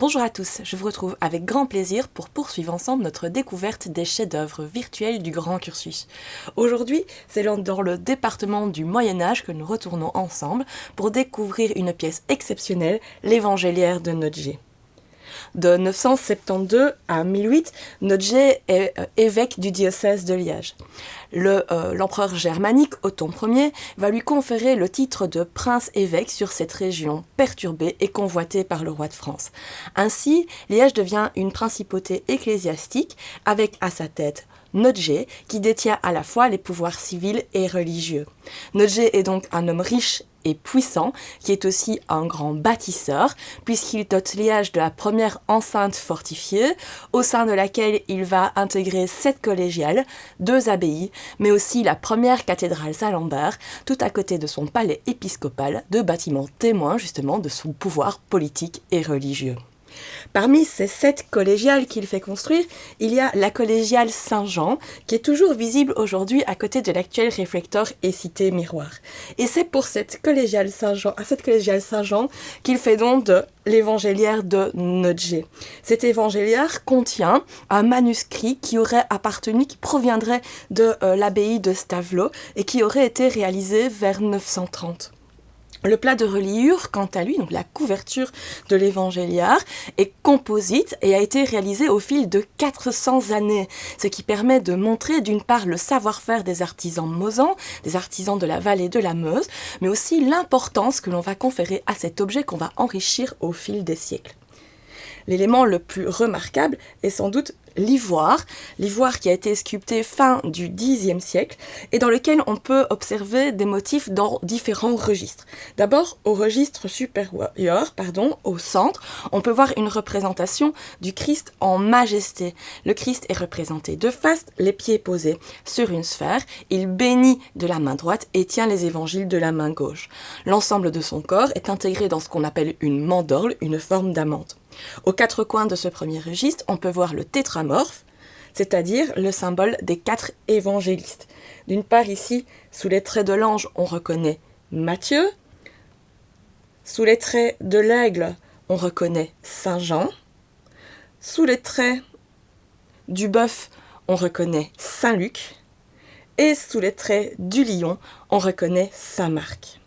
Bonjour à tous, je vous retrouve avec grand plaisir pour poursuivre ensemble notre découverte des chefs-d'œuvre virtuels du Grand Cursus. Aujourd'hui, c'est dans le département du Moyen-Âge que nous retournons ensemble pour découvrir une pièce exceptionnelle, l'Évangéliaire de Notger. De 972 à 1008, Notger est évêque du diocèse de Liège. L'empereur germanique Othon Ier va lui conférer le titre de prince-évêque sur cette région perturbée et convoitée par le roi de France. Ainsi, Liège devient une principauté ecclésiastique avec à sa tête Notger, qui détient à la fois les pouvoirs civils et religieux. Notger est donc un homme riche et puissant, qui est aussi un grand bâtisseur, puisqu'il dote Liège de la première enceinte fortifiée, au sein de laquelle il va intégrer 7 collégiales, 2 abbayes, mais aussi la première cathédrale Saint-Lambert, tout à côté de son palais épiscopal, 2 bâtiments témoins justement de son pouvoir politique et religieux. Parmi ces 7 collégiales qu'il fait construire, il y a la collégiale Saint-Jean, qui est toujours visible aujourd'hui à côté de l'actuel réflecteur et cité miroir. Et c'est pour cette collégiale Saint-Jean qu'il fait don de l'Évangéliaire de Notger. Cet évangéliaire contient un manuscrit qui proviendrait de l'abbaye de Stavelot et qui aurait été réalisé vers 930. Le plat de reliure, quant à lui, donc la couverture de l'évangéliaire, est composite et a été réalisé au fil de 400 années, ce qui permet de montrer d'une part le savoir-faire des artisans mosans, des artisans de la vallée de la Meuse, mais aussi l'importance que l'on va conférer à cet objet qu'on va enrichir au fil des siècles. L'élément le plus remarquable est sans doute l'ivoire qui a été sculpté fin du Xe siècle et dans lequel on peut observer des motifs dans différents registres. D'abord, au registre supérieur, au centre, on peut voir une représentation du Christ en majesté. Le Christ est représenté de face, les pieds posés sur une sphère, il bénit de la main droite et tient les évangiles de la main gauche. L'ensemble de son corps est intégré dans ce qu'on appelle une mandorle, une forme d'amande. Aux 4 coins de ce premier registre, on peut voir le tétramorphe, c'est-à-dire le symbole des 4 évangélistes. D'une part, ici, sous les traits de l'ange, on reconnaît Matthieu. Sous les traits de l'aigle, on reconnaît Saint Jean. Sous les traits du bœuf, on reconnaît Saint Luc. Et sous les traits du lion, on reconnaît Saint Marc.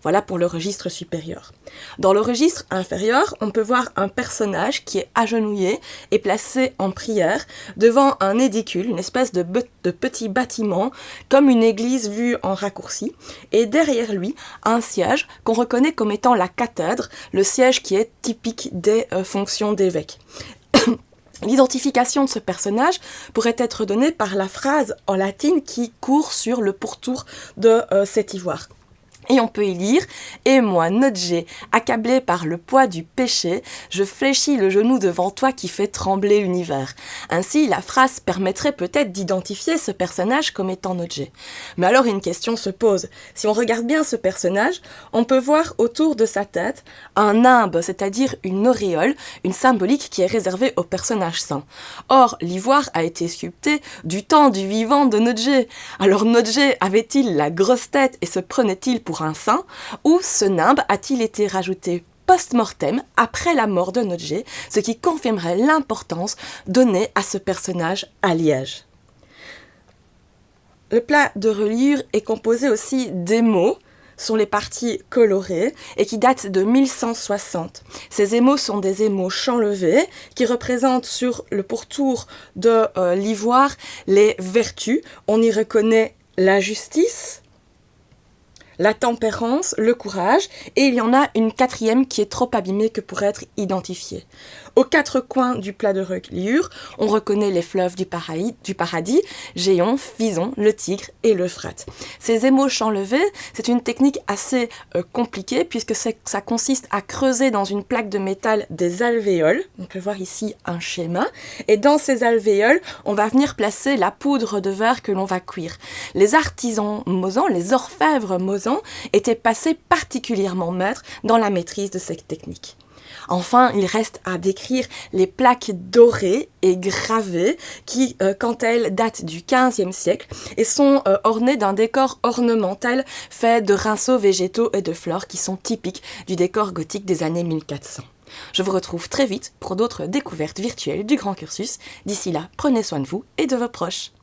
Voilà pour le registre supérieur. Dans le registre inférieur, on peut voir un personnage qui est agenouillé et placé en prière devant un édicule, une espèce de petit bâtiment, comme une église vue en raccourci, et derrière lui, un siège qu'on reconnaît comme étant la cathèdre, le siège qui est typique des fonctions d'évêque. L'identification de ce personnage pourrait être donnée par la phrase en latine qui court sur le pourtour de cet ivoire. Et on peut y lire « Et moi, Notger, accablé par le poids du péché, je fléchis le genou devant toi qui fait trembler l'univers. » Ainsi, la phrase permettrait peut-être d'identifier ce personnage comme étant Notger. Mais alors une question se pose. Si on regarde bien ce personnage, on peut voir autour de sa tête un nimbe, c'est-à-dire une auréole, une symbolique qui est réservée aux personnages saints. Or, l'ivoire a été sculpté du temps du vivant de Notger. Alors Notger avait-il la grosse tête et se prenait-il pour un saint, ou ce nimbe a-t-il été rajouté post-mortem après la mort de Notger, ce qui confirmerait l'importance donnée à ce personnage à Liège. Le plat de reliure est composé aussi d'émaux, sont les parties colorées et qui datent de 1160. Ces émaux sont des émaux chanlevés qui représentent sur le pourtour de l'ivoire les vertus. On y reconnaît la justice, la tempérance, le courage, et il y en a une 4e qui est trop abîmée que pour être identifiée. Aux 4 coins du plat de reliure, on reconnaît les fleuves du paradis, Géon, Phison, le Tigre et l'Euphrate. Ces émaux chanlevés, c'est une technique assez compliquée puisque ça consiste à creuser dans une plaque de métal des alvéoles. On peut voir ici un schéma. Et dans ces alvéoles, on va venir placer la poudre de verre que l'on va cuire. Les artisans mosans, les orfèvres mosans, étaient passés particulièrement maîtres dans la maîtrise de cette technique. Enfin, il reste à décrire les plaques dorées et gravées qui, quant à elles, datent du XVe siècle et sont ornées d'un décor ornemental fait de rinceaux végétaux et de fleurs qui sont typiques du décor gothique des années 1400. Je vous retrouve très vite pour d'autres découvertes virtuelles du grand cursus. D'ici là, prenez soin de vous et de vos proches.